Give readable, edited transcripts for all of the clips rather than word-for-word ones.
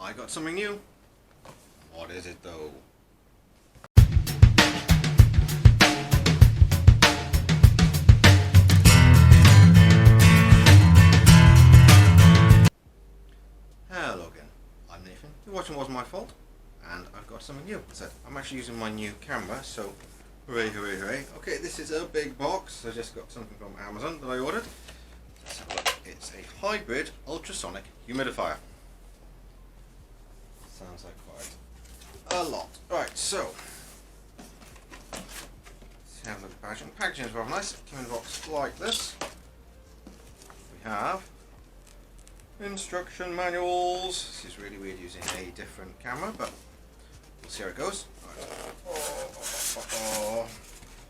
I got something new. What is it though? Hello again, I'm Nathan, you're watching WasntMyFault, and I've got something new. So I'm actually using my new camera, so hooray, hooray, hooray. Okay, this is a big box. I just got something from Amazon that I ordered. Let's have a look. It's a hybrid ultrasonic humidifier. Sounds like quite a lot. Right, so let's have a look at the packaging. The packaging is rather nice. It came in a box like this. We have instruction manuals. This is really weird using a different camera, but we'll see how it goes. Right.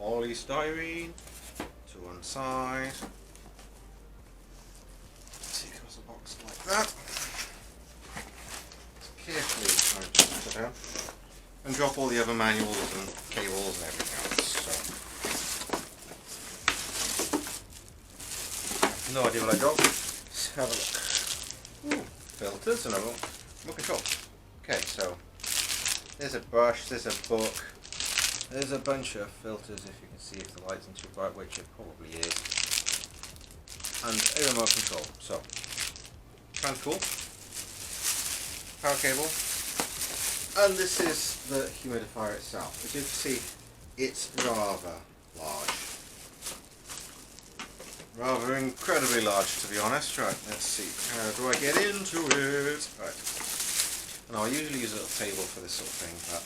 Polystyrene to one side. Take across the box like that. Carefully try and put it down and drop all the other manuals and cables and everything else. So, no idea what I dropped. Let's have a look. Ooh, filters and a remote control. Okay, so there's a brush, there's a book, there's a bunch of filters if you can see if the light isn't too bright, which it probably is, and a remote control. So, kind of cool. Power cable, and this is the humidifier itself. As you can see, it's rather large. Rather incredibly large, to be honest. Right, let's see. How do I get into it? Right. Now, I usually use a little table for this sort of thing, but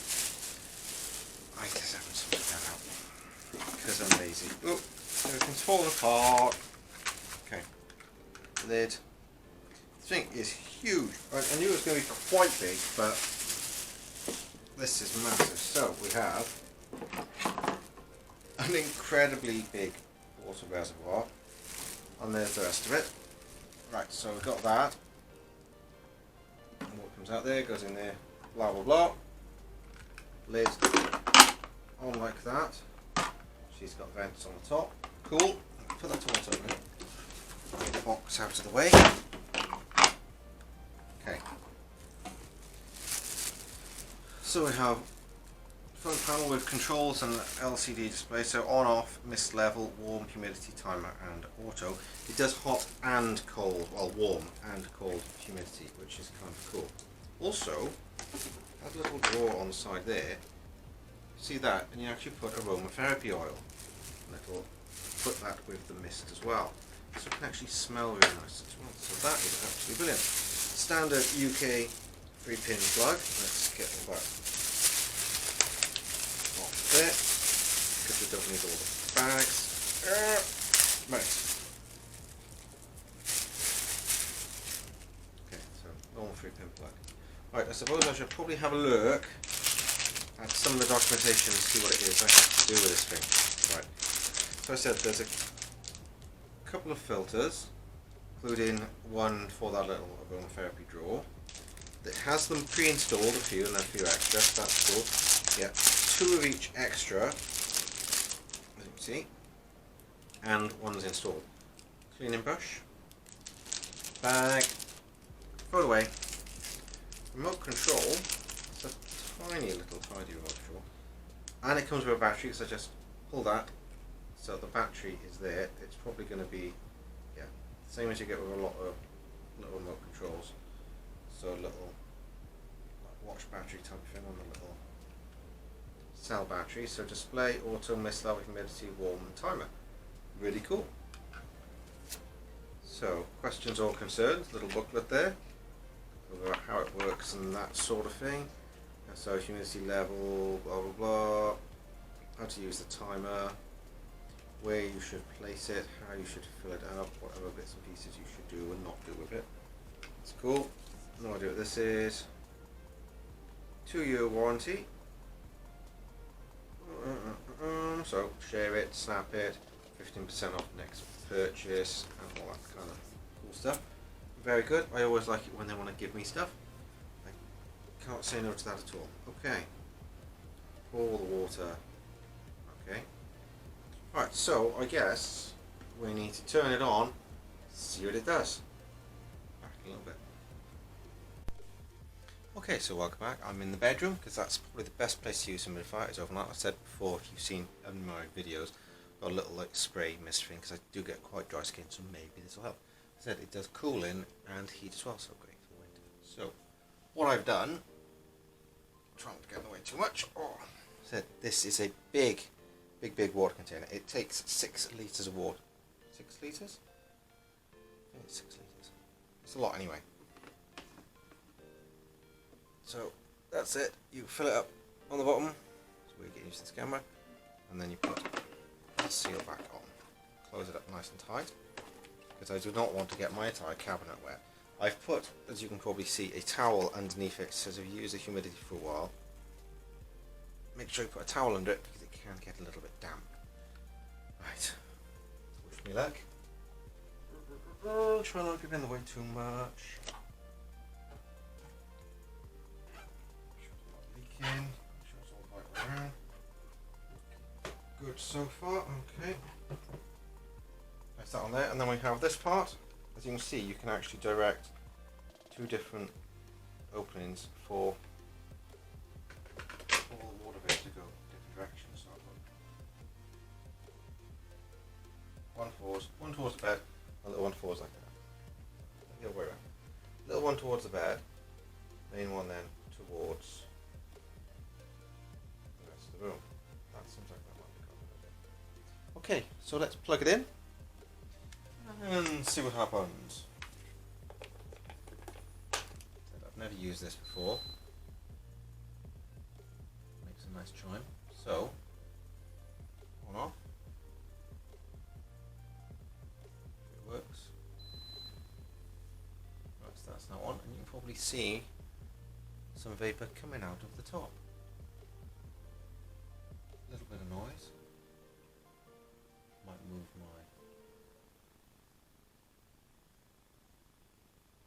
I just haven't sorted that out because I'm lazy. Oh, everything's falling apart. Okay. Lid. This thing is huge. Right, I knew it was going to be quite big, but this is massive. So, we have an incredibly big water reservoir. And there's the rest of it. Right, so we've got that. And what comes out there goes in there. Blah blah blah. Lid on like that. She's got vents on the top. Cool. Put that to one side. Get the box out of the way. Okay. So we have front panel with controls and LCD display, so on, off, mist level, warm, humidity, timer and auto. It does hot and cold, well warm and cold humidity, which is kind of cool. Also, that little drawer on the side there, see that, and you actually put aromatherapy oil, and it'll put that with the mist as well. So it can actually smell really nice as well, so that is absolutely brilliant. Standard UK 3-pin plug, let's get all that there, because we don't need all the bags. Right. Okay, so normal 3-pin plug. Right, I suppose I should probably have a look at some of the documentation and see what it is I have to do with this thing. Right. So I said there's a couple of filters, including one for that little aromatherapy drawer. It has them pre-installed, a few, and then a few extra, so that's cool. Yeah. 2 of each extra, as you can see, and one's installed. Cleaning brush, bag, throw it away. Remote control, it's a tiny little tidy remote control, and it comes with a battery, because I just pull that, so the battery is there. It's probably going to be, yeah, same as you get with a lot of little remote controls, so a little like watch battery type thing on the little cell battery. So display, auto, mist level, humidity, warm and timer. Really cool. So questions or concerns, little booklet there about how it works and that sort of thing. So humidity level, blah blah blah, how to use the timer, where you should place it, how you should fill it up, what other bits and pieces you should do and not do with it. It's cool. No idea what this is. 2-year warranty. So share it, snap it, 15% off next purchase, and all that kind of cool stuff. Very good. I always like it when they want to give me stuff. I can't say no to that at all. Okay. Pour the water. Okay. Right, so I guess we need to turn it on, see what it does. Back a little bit. Okay, so welcome back. I'm in the bedroom because that's probably the best place to use humidifier. Is overnight. I said before, if you've seen in my videos, I've got a little like spray mist thing because I do get quite dry skin, so maybe this will help. I said it does cool in and heat as well, so great for winter. So what I've done, trying to get in the way too much. Oh, I said this is a big water container. It takes 6 litres of water. 6 litres? I think it's 6 litres. It's a lot anyway. So that's it. You fill it up on the bottom, so we get used to this camera, and then you put the seal back on. Close it up nice and tight, because I do not want to get my entire cabinet wet. I've put, as you can probably see, a towel underneath it, so if you use the humidity for a while, make sure you put a towel under it, because it can get a little bit damp. Right, wish me luck. Try not to get in the way too much. Make sure it's all right around. Good so far, okay. Place that on there, and then we have this part. As you can see, you can actually direct 2 different openings for all the water vapor to go different directions. So one towards the bed, a little one towards like that. The other way around. Little one towards the bed, main one then towards the rest of the room. That seems like that might be covered. Okay, so let's plug it in and see what happens. I've never used this before. Makes a nice chime. So, on off. It works. Right, so that's now on, and you can probably see some vapor coming out of the top. A little bit of noise. Might move my.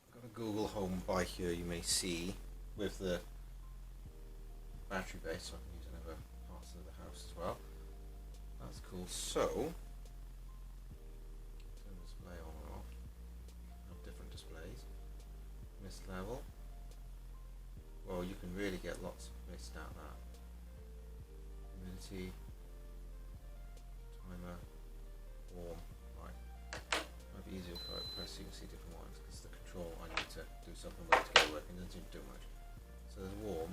I've got a Google Home by here, you may see, with the battery base, so I can use it in other parts of the house as well. That's cool. So, turn the display on and off. Have different displays. Mist level. Well, you can really get lots of mist out of that. Humidity. Timer. Warm. Right. Might be easier if I press so you can see different ones, because the control I need to do something with it to get it working, doesn't seem to do much. So there's warm.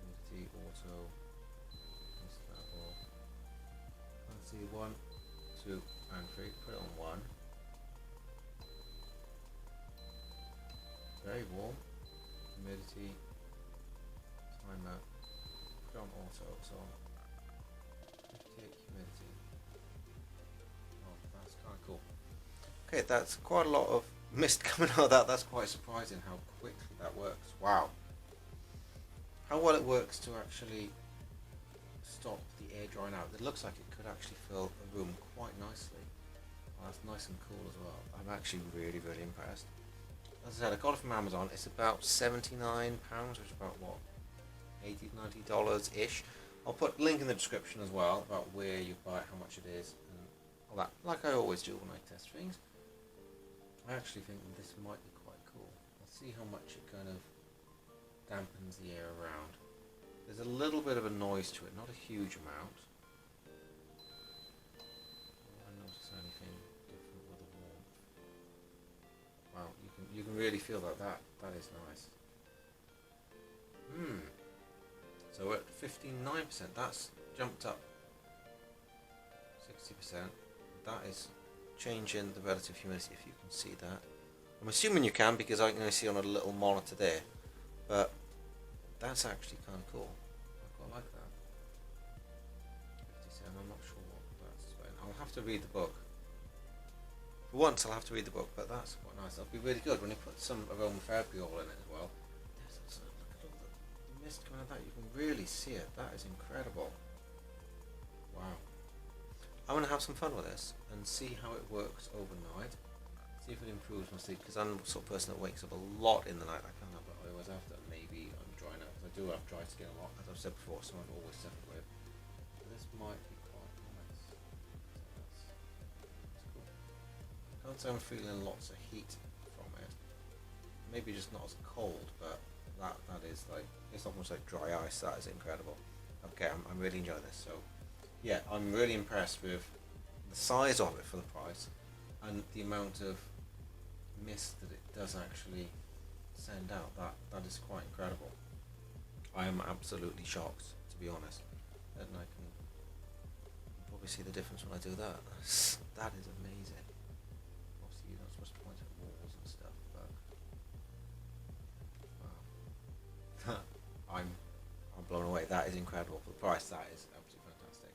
Humidity, auto, mist level. Let's see, 1, 2, and 3. Put it on 1. Very warm. Humidity. Timer. Put it on auto. So 58 humidity. Oh, that's kind of cool. Okay, that's quite a lot of mist coming out of that. That's quite surprising how quickly that works. Wow. How well it works to actually stop the air drying out. It looks like it could actually fill a room quite nicely. Well, that's nice and cool as well. I'm actually really impressed. As I said, I got it from Amazon. It's about £79, which is about what, $80, $90-ish. I'll put a link in the description as well about where you buy it, how much it is, and all that. Like I always do when I test things. I actually think this might be quite cool. Let's see how much it kind of dampens the air around. There's a little bit of a noise to it, not a huge amount. I notice anything different with the warmth. Wow, you can really feel that is nice. So we're at 59%. That's jumped up 60%. That is changing the relative humidity, if you can see that. I'm assuming you can, because I can only see on a little monitor there. But that's actually kind of cool. I quite like that. 57. I'm not sure what that's about. I'll have to read the book. For once, I'll have to read the book, but that's quite nice. That'll be really good when you put some aromatherapy oil in it as well. Look at all the mist coming out of that. You can really see it. That is incredible. Wow. I'm going to have some fun with this and see how it works overnight. See if it improves my sleep, because I'm the sort of person that wakes up a lot in the night. I can't help it. I always have to. Maybe I'm drying out, because I do have dry skin a lot, as I've said before, so I've always suffered with. But this might be quite nice. So that's cool. I can't say I'm feeling lots of heat from it. maybe just not as cold, but that is like, it's almost like dry ice. That is incredible. Okay, I'm really enjoying this. So yeah, I'm really impressed with the size of it for the price and the amount of mist that it does actually send out. That is quite incredible. I am absolutely shocked, to be honest, and I can probably see the difference when I do that. That is amazing. Obviously you're not supposed to point at walls and stuff, but wow. I'm blown away. That is incredible. For the price, that is absolutely fantastic.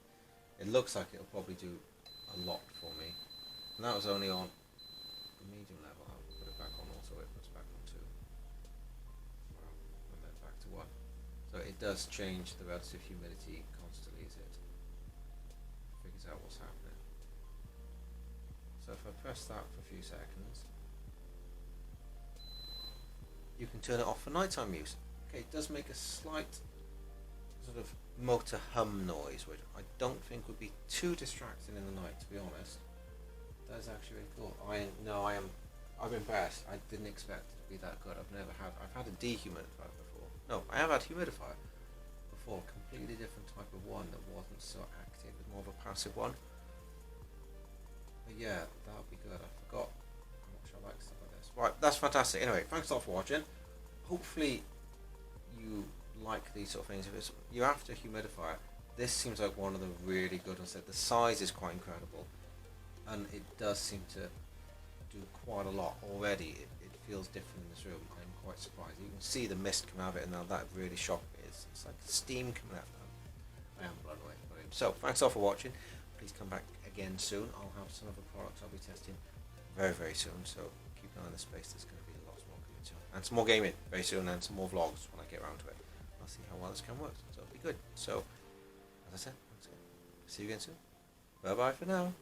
It looks like it'll probably do a lot for me. And that was only on medium level. I'll put it back on also. It puts back on 2. Wow. And then back to 1. So it does change the relative humidity constantly as it figures out what's happening. So if I press that for a few seconds, you can turn it off for nighttime use. Okay, it does make a slight sort of motor hum noise, which I don't think would be too distracting in the night, to be honest. That is actually really cool. I'm impressed. I didn't expect it to be that good. I've had a dehumidifier before. No, I have had humidifier before, a completely different type of one that wasn't so active, it was more of a passive one. But yeah, that would be good. I forgot how much I like stuff like this. Right, that's fantastic. Anyway, thanks a lot for watching. Hopefully you like these sort of things. If it's you're after a humidifier, this seems like one of the really good ones. The size is quite incredible, and it does seem to do quite a lot already. It feels different in this room. I'm quite surprised. You can see the mist coming out of it, and now that really shocked me. It's like steam coming out of it. I am blown away. So thanks all for watching. Please come back again soon. I'll have some other products I'll be testing very, very soon. So keep an eye on the space. There's going to be lots more coming soon, and some more gaming very soon, and some more vlogs when I get around to it. I'll see how well this can work. So it'll be good. So as I said, see you again soon. Bye bye for now.